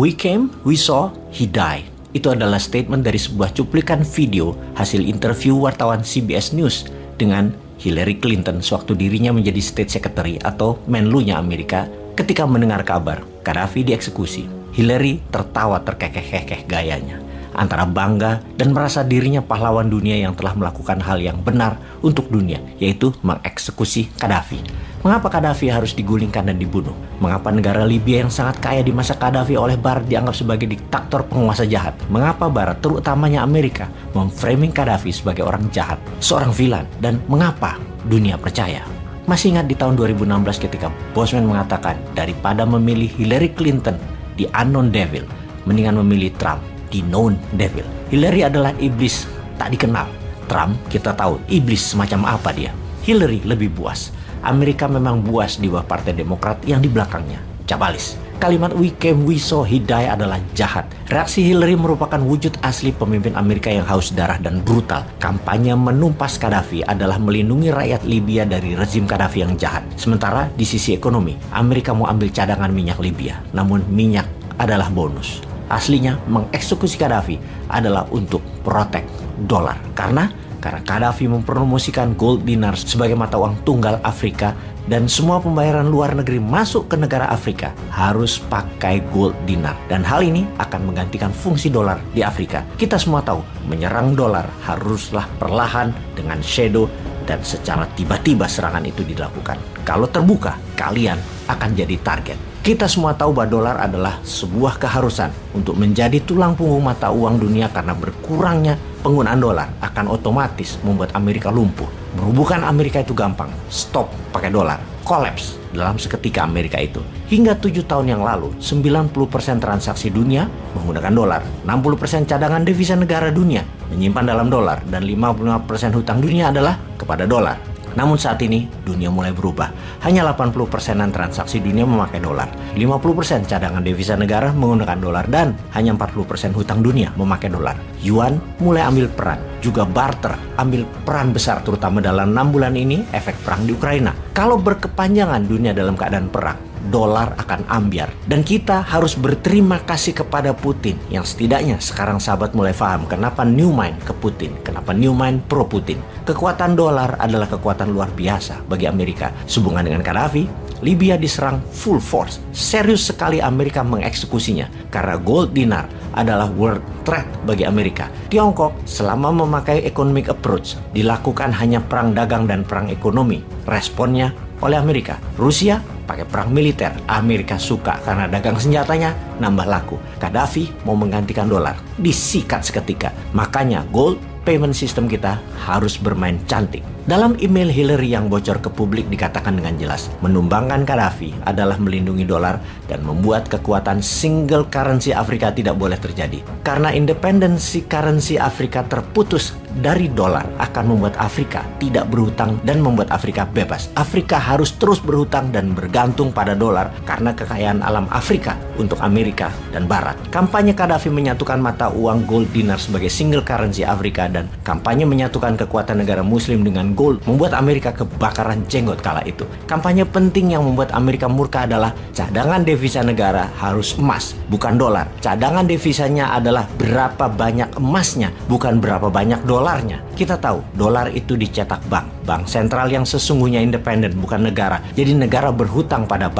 We came, we saw, he died. Itu adalah statement dari sebuah cuplikan video hasil interview wartawan CBS News dengan Hillary Clinton sewaktu dirinya menjadi State Secretary atau Menlu-nya Amerika ketika mendengar kabar Gaddafi dieksekusi. Hillary tertawa terkekeh-kekeh gayanya, antara bangga dan merasa dirinya pahlawan dunia yang telah melakukan hal yang benar untuk dunia, yaitu mengeksekusi Gaddafi. Mengapa Gaddafi harus digulingkan dan dibunuh? Mengapa negara Libya yang sangat kaya di masa Gaddafi oleh Barat dianggap sebagai diktator penguasa jahat? Mengapa Barat, terutamanya Amerika, memframing Gaddafi sebagai orang jahat, seorang vilan? Dan mengapa dunia percaya? Masih ingat di tahun 2016 ketika Bosman mengatakan daripada memilih Hillary Clinton, the unknown devil, mendingan memilih Trump, the known devil. Hillary adalah iblis tak dikenal. Trump kita tahu iblis semacam apa dia. Hillary lebih buas. Amerika memang buas di bawah Partai Demokrat yang di belakangnya cabalis. Kalimat we came, we saw, he died adalah jahat. Reaksi Hillary merupakan wujud asli pemimpin Amerika yang haus darah dan brutal. Kampanye menumpas Gaddafi adalah melindungi rakyat Libya dari rezim Gaddafi yang jahat. Sementara di sisi ekonomi, Amerika mau ambil cadangan minyak Libya. Namun minyak adalah bonus. Aslinya mengeksekusi Gaddafi adalah untuk protek dolar. Karena Gaddafi mempromosikan gold dinar sebagai mata uang tunggal Afrika dan semua pembayaran luar negeri masuk ke negara Afrika harus pakai gold dinar. Dan hal ini akan menggantikan fungsi dolar di Afrika. Kita semua tahu menyerang dolar haruslah perlahan dengan shadow dan secara tiba-tiba serangan itu dilakukan. Kalau terbuka, kalian akan jadi target. Kita semua tahu bahwa dolar adalah sebuah keharusan untuk menjadi tulang punggung mata uang dunia karena berkurangnya penggunaan dolar akan otomatis membuat Amerika lumpuh. Merubuhkan Amerika itu gampang. Stop pakai dolar. Collapse dalam seketika Amerika itu. Hingga 7 tahun yang lalu, 90% transaksi dunia menggunakan dolar. 60% cadangan devisa negara dunia menyimpan dalam dolar. Dan 55% hutang dunia adalah kepada dolar. Namun saat ini dunia mulai berubah. Hanya 80%-an transaksi dunia memakai dolar. 50% cadangan devisa negara menggunakan dolar dan hanya 40% hutang dunia memakai dolar. Yuan mulai ambil peran. Juga barter ambil peran besar terutama dalam 6 bulan ini efek perang di Ukraina. Kalau berkepanjangan dunia dalam keadaan perang, dolar akan ambyar. Dan kita harus berterima kasih kepada Putin yang setidaknya sekarang sahabat mulai paham kenapa new mind ke Putin, kenapa new mind pro Putin. Kekuatan dolar adalah kekuatan luar biasa bagi Amerika. Sehubungan dengan Gaddafi, Libya diserang full force. Serius sekali Amerika mengeksekusinya karena gold dinar adalah world threat bagi Amerika. Tiongkok selama memakai economic approach dilakukan hanya perang dagang dan perang ekonomi. Responnya oleh Amerika. Rusia pakai perang militer. Amerika suka karena dagang senjatanya nambah laku. Gaddafi mau menggantikan dolar. Disikat seketika. Makanya gold payment system kita harus bermain cantik. Dalam email Hillary yang bocor ke publik dikatakan dengan jelas, menumbangkan Gaddafi adalah melindungi dolar dan membuat kekuatan single currency Afrika tidak boleh terjadi. Karena independensi currency Afrika terputus dari dolar akan membuat Afrika tidak berhutang dan membuat Afrika bebas. Afrika harus terus berhutang dan bergantung pada dolar karena kekayaan alam Afrika untuk Amerika dan Barat. Kampanye Gaddafi menyatukan mata uang gold dinar sebagai single currency Afrika dan kampanye menyatukan kekuatan negara muslim dengan gold membuat Amerika kebakaran jenggot kala itu. Kampanye penting yang membuat Amerika murka adalah cadangan devisa negara harus emas, bukan dolar. Cadangan devisanya adalah berapa banyak emasnya, bukan berapa banyak dolarnya. Kita tahu dolar itu dicetak bank sentral yang sesungguhnya independen, bukan negara. Jadi negara berhutang pada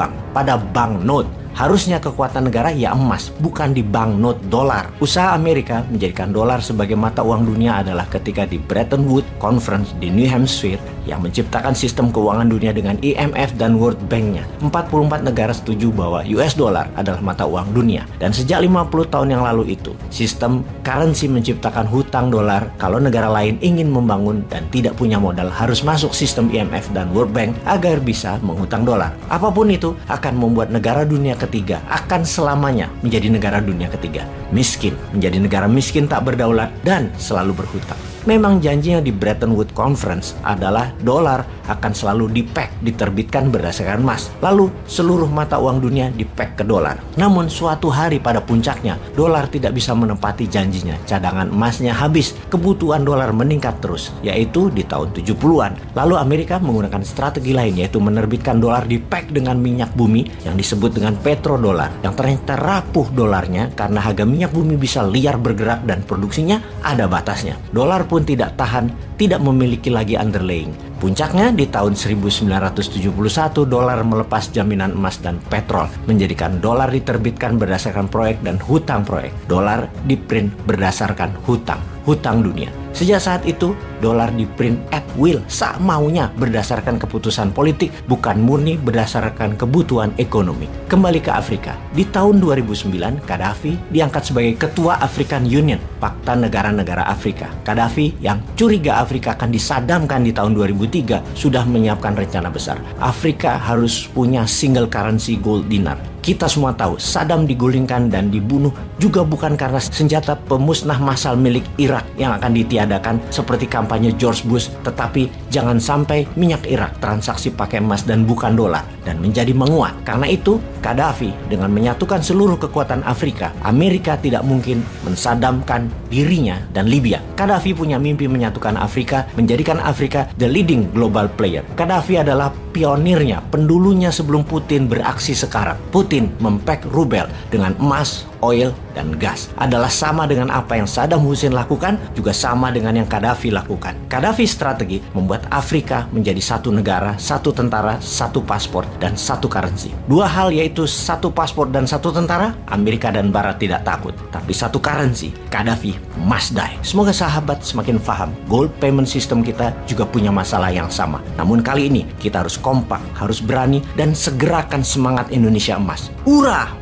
bank note. Harusnya kekuatan negara ya emas, bukan di banknote dolar. Usaha Amerika menjadikan dolar sebagai mata uang dunia adalah ketika di Bretton Woods Conference di New Hampshire yang menciptakan sistem keuangan dunia dengan IMF dan World Bank-nya. 44 negara setuju bahwa US dollar adalah mata uang dunia. Dan sejak 50 tahun yang lalu itu, sistem currency menciptakan hutang dolar. Kalau negara lain ingin membangun dan tidak punya modal, harus masuk sistem IMF dan World Bank agar bisa menghutang dolar. Apapun itu akan membuat negara dunia ketiga akan selamanya menjadi negara dunia ketiga. Miskin, menjadi negara miskin tak berdaulat dan selalu berhutang. Memang janjinya di Bretton Woods Conference adalah dolar akan selalu diterbitkan berdasarkan emas. Lalu seluruh mata uang dunia ke dolar. Namun suatu hari pada puncaknya, dolar tidak bisa menepati janjinya. Cadangan emasnya habis, kebutuhan dolar meningkat terus, yaitu di tahun 70-an. Lalu Amerika menggunakan strategi lain, yaitu menerbitkan dolar dengan minyak bumi yang disebut dengan petrodolar, yang ternyata rapuh dolarnya karena harga minyak bumi bisa liar bergerak dan produksinya ada batasnya. Dolar pun tidak tahan, tidak memiliki lagi underlying. Puncaknya di tahun 1971, dolar melepas jaminan emas dan petrol, menjadikan dolar diterbitkan berdasarkan proyek dan hutang proyek. Dolar diprint berdasarkan hutang dunia. Sejak saat itu, dolar diprint at will, maunya berdasarkan keputusan politik, bukan murni berdasarkan kebutuhan ekonomi. Kembali ke Afrika. Di tahun 2009, Gaddafi diangkat sebagai Ketua African Union, Pakta Negara-Negara Afrika. Gaddafi yang curiga Afrika akan disadamkan di tahun 2003 sudah menyiapkan rencana besar. Afrika harus punya single currency gold dinar. Kita semua tahu Saddam digulingkan dan dibunuh juga bukan karena senjata pemusnah massal milik Irak yang akan ditiadakan seperti kampanye George Bush, tetapi jangan sampai minyak Irak transaksi pakai emas dan bukan dolar dan menjadi menguat. Karena itu, Gaddafi dengan menyatukan seluruh kekuatan Afrika, Amerika tidak mungkin mensadamkan dirinya dan Libya. Gaddafi punya mimpi menyatukan Afrika, menjadikan Afrika the leading global player. Gaddafi adalah pionirnya, pendulunya sebelum Putin beraksi sekarang. Putin mempek rubel dengan emas, oil, dan gas. Adalah sama dengan apa yang Saddam Hussein lakukan, juga sama dengan yang Gaddafi lakukan. Gaddafi strategi membuat Afrika menjadi satu negara, satu tentara, satu paspor, dan satu currency. Dua hal yaitu satu paspor dan satu tentara, Amerika dan Barat tidak takut. Tapi satu currency, Gaddafi must die. Semoga sahabat semakin paham, gold payment system kita juga punya masalah yang sama. Namun kali ini kita harus kompak, harus berani, dan segerakan semangat Indonesia emas. Hurrah!